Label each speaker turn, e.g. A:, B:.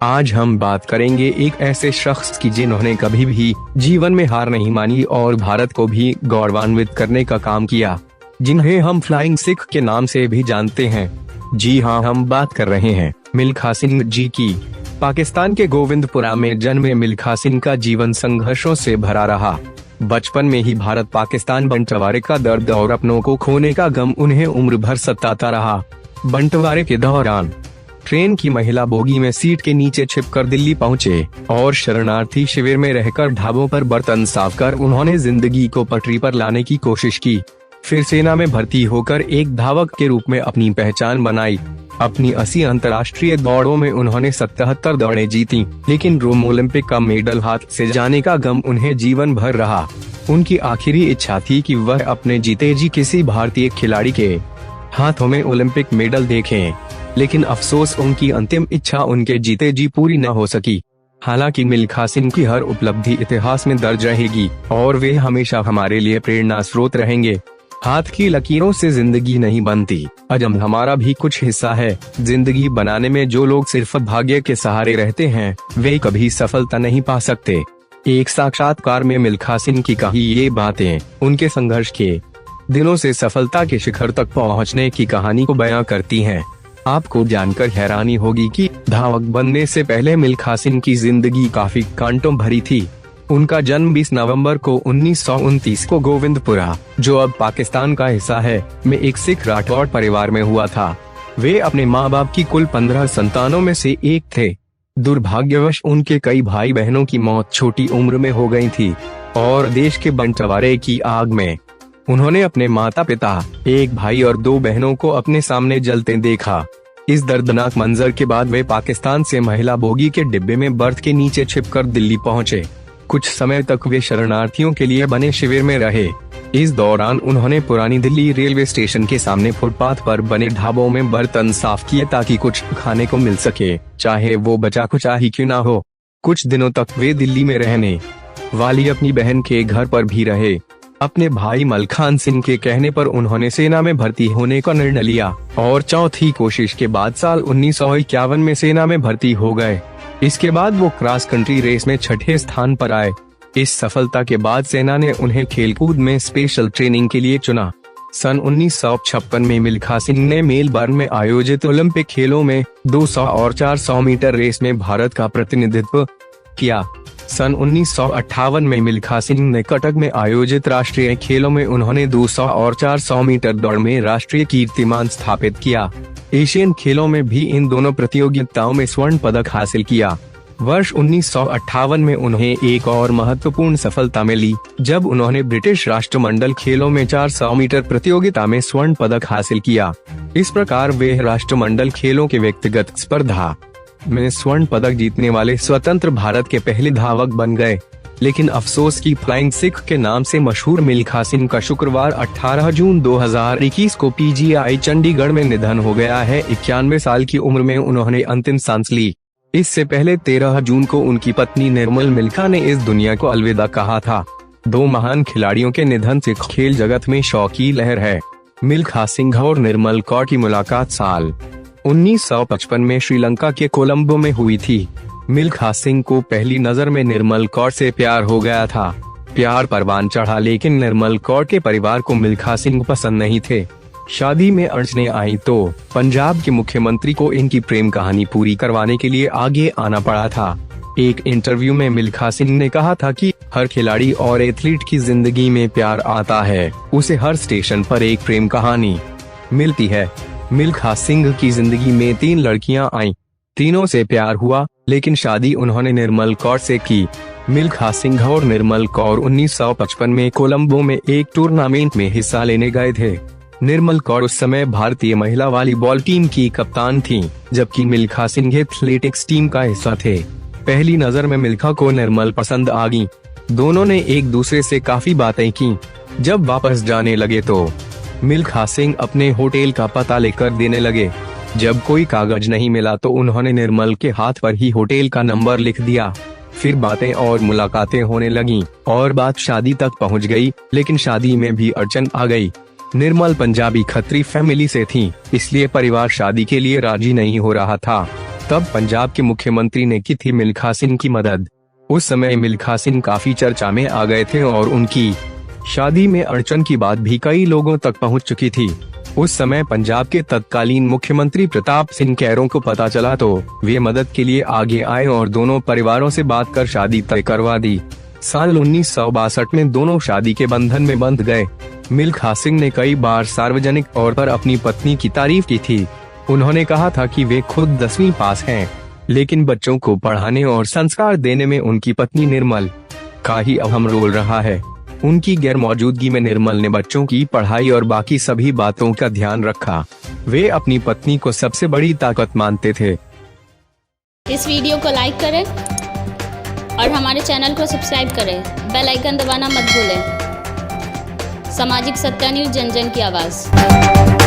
A: आज हम बात करेंगे एक ऐसे शख्स की जिन्होंने कभी भी जीवन में हार नहीं मानी और भारत को भी गौरवान्वित करने का काम किया, जिन्हें हम फ्लाइंग सिख के नाम से भी जानते हैं। जी हाँ, हम बात कर रहे हैं मिल्खा सिंह जी की। पाकिस्तान के गोविंदपुरा में जन्मे मिल्खा सिंह का जीवन संघर्षों से भरा रहा। बचपन में ही भारत पाकिस्तान बंटवारे का दर्द और अपनों को खोने का गम उन्हें उम्र भर सताता रहा। बंटवारे के दौरान ट्रेन की महिला बोगी में सीट के नीचे छिपकर दिल्ली पहुंचे और शरणार्थी शिविर में रहकर ढाबों पर बर्तन साफ कर उन्होंने जिंदगी को पटरी पर लाने की कोशिश की। फिर सेना में भर्ती होकर एक धावक के रूप में अपनी पहचान बनाई। अपनी 80 अंतर्राष्ट्रीय दौड़ों में उन्होंने 77 दौड़ें जीती, लेकिन रोम ओलंपिक का मेडल हाथ से जाने का गम उन्हें जीवन भर रहा। उनकी आखिरी इच्छा थी कि वह अपने जीते जी किसी भारतीय खिलाड़ी के हाथों में ओलंपिक मेडल देखें, लेकिन अफसोस उनकी अंतिम इच्छा उनके जीते जी पूरी न हो सकी। हालांकि मिल्खा सिंह की हर उपलब्धि इतिहास में दर्ज रहेगी और वे हमेशा हमारे लिए प्रेरणा स्रोत रहेंगे। हाथ की लकीरों से जिंदगी नहीं बनती, अजम हमारा भी कुछ हिस्सा है। जिंदगी बनाने में जो लोग सिर्फ भाग्य के सहारे रहते हैं, वे कभी सफलता नहीं पा सकते। एक साक्षात्कार में मिल्खा सिंह की कही ये बातें उनके संघर्ष के दिनों से सफलता के शिखर तक पहुंचने की कहानी को बयां करती हैं। आपको जानकर हैरानी होगी कि धावक बनने से पहले मिल्खा सिंह की जिंदगी काफी कांटों भरी थी। उनका जन्म 20 नवंबर को 1929 को गोविंदपुरा, जो अब पाकिस्तान का हिस्सा है, में एक सिख राठौड़ परिवार में हुआ था। वे अपने माँ बाप की कुल 15 संतानों में से एक थे। दुर्भाग्यवश उनके कई भाई बहनों की मौत छोटी उम्र में हो गई थी और देश के बंटवारे की आग में उन्होंने अपने माता पिता, एक भाई और 2 बहनों को अपने सामने जलते देखा। इस दर्दनाक मंजर के बाद वे पाकिस्तान से महिला बोगी के डिब्बे में बर्थ के नीचे छिपकर दिल्ली पहुंचे। कुछ समय तक वे शरणार्थियों के लिए बने शिविर में रहे। इस दौरान उन्होंने पुरानी दिल्ली रेलवे स्टेशन के सामने फुटपाथ पर बने ढाबों में बर्तन साफ किए ताकि कुछ खाने को मिल सके, चाहे वो बचा कुचा ही क्यों ना हो। कुछ दिनों तक वे दिल्ली में रहने वाली अपनी बहन के घर पर भी रहे। अपने भाई मलखान सिंह के कहने पर उन्होंने सेना में भर्ती होने का निर्णय लिया और चौथी कोशिश के बाद साल 1951 में सेना में भर्ती हो गए। इसके बाद वो क्रॉस कंट्री रेस में 6ठे स्थान पर आए। इस सफलता के बाद सेना ने उन्हें खेलकूद में स्पेशल ट्रेनिंग के लिए चुना। सन 1956 में मिल्खा सिंह ने मेलबर्न में आयोजित ओलंपिक खेलों में 200 और 400 मीटर रेस में भारत का प्रतिनिधित्व किया। सन 1958 में मिल्खा सिंह ने कटक में आयोजित राष्ट्रीय खेलों में उन्होंने 200 और 400 मीटर दौड़ में राष्ट्रीय कीर्तिमान स्थापित किया। एशियन खेलों में भी इन दोनों प्रतियोगिताओं में स्वर्ण पदक हासिल किया। वर्ष 1958 में उन्हें एक और महत्वपूर्ण सफलता मिली, जब उन्होंने ब्रिटिश राष्ट्रमंडल खेलों में 400 मीटर प्रतियोगिता में स्वर्ण पदक हासिल किया। इस प्रकार वे राष्ट्रमंडल खेलों के व्यक्तिगत स्पर्धा में स्वर्ण पदक जीतने वाले स्वतंत्र भारत के पहले धावक बन गए। लेकिन अफसोस की फ्लाइंग सिख के नाम से मशहूर मिल्खा सिंह का शुक्रवार 18 जून 2021 को पीजीआई चंडीगढ़ में निधन हो गया है। 91 साल की उम्र में उन्होंने अंतिम सांस ली। इससे पहले 13 जून को उनकी पत्नी निर्मल मिल्खा ने इस दुनिया को अलविदा कहा था। 2 महान खिलाड़ियों के निधन से खेल जगत में शोक की लहर है। मिल्खा सिंह और निर्मल कौर की मुलाकात साल 1955 में श्रीलंका के कोलंबो में हुई थी। मिल्खा सिंह को पहली नजर में निर्मल कौर से प्यार हो गया था। प्यार परवान चढ़ा, लेकिन निर्मल कौर के परिवार को मिल्खा सिंह पसंद नहीं थे। शादी में अड़चनें आई तो पंजाब के मुख्यमंत्री को इनकी प्रेम कहानी पूरी करवाने के लिए आगे आना पड़ा था। एक इंटरव्यू में मिल्खा सिंह ने कहा था कि हर खिलाड़ी और एथलीट की जिंदगी में प्यार आता है, उसे हर स्टेशन पर एक प्रेम कहानी मिलती है। मिल्खा सिंह की जिंदगी में 3 लड़कियां आईं, तीनों से प्यार हुआ, लेकिन शादी उन्होंने निर्मल कौर से की। मिल्खा सिंह और निर्मल कौर 1955 में कोलंबो में एक टूर्नामेंट में हिस्सा लेने गए थे। निर्मल कौर उस समय भारतीय महिला वॉलीबॉल टीम की कप्तान थीं, जबकि मिल्खा सिंह एथलेटिक्स टीम का हिस्सा थे। पहली नजर में मिल्खा को निर्मल पसंद आ गई। दोनों ने एक दूसरे से काफी बातें की। जब वापस जाने लगे तो मिल्खा सिंह अपने होटल का पता लेकर देने लगे। जब कोई कागज नहीं मिला तो उन्होंने निर्मल के हाथ पर ही होटल का नंबर लिख दिया। फिर बातें और मुलाकातें होने लगीं और बात शादी तक पहुंच गई, लेकिन शादी में भी अड़चन आ गई। निर्मल पंजाबी खत्री फैमिली से थी, इसलिए परिवार शादी के लिए राजी नहीं हो रहा था। तब पंजाब के मुख्यमंत्री ने की थी मिल्खा सिंह की मदद। उस समय मिल्खा सिंह काफी चर्चा में आ गए थे और उनकी शादी में अड़चन की बात भी कई लोगों तक पहुंच चुकी थी। उस समय पंजाब के तत्कालीन मुख्यमंत्री प्रताप सिंह कैरों को पता चला तो वे मदद के लिए आगे आए और दोनों परिवारों से बात कर शादी तय करवा दी। साल 1962 में दोनों शादी के बंधन में बंध गए। मिल्खा सिंह ने कई बार सार्वजनिक तौर पर अपनी पत्नी की तारीफ की थी। उन्होंने कहा था कि वे खुद 10वीं पास हैं, लेकिन बच्चों को पढ़ाने और संस्कार देने में उनकी पत्नी निर्मल का ही अहम रोल रहा है। उनकी गैर मौजूदगी में निर्मल ने बच्चों की पढ़ाई और बाकी सभी बातों का ध्यान रखा। वे अपनी पत्नी को सबसे बड़ी ताकत मानते थे।
B: इस वीडियो को लाइक करें और हमारे चैनल को सब्सक्राइब करें। बेल आइकन दबाना मत भूलें। सामाजिक सत्य न्यूज़, जन जन की आवाज़।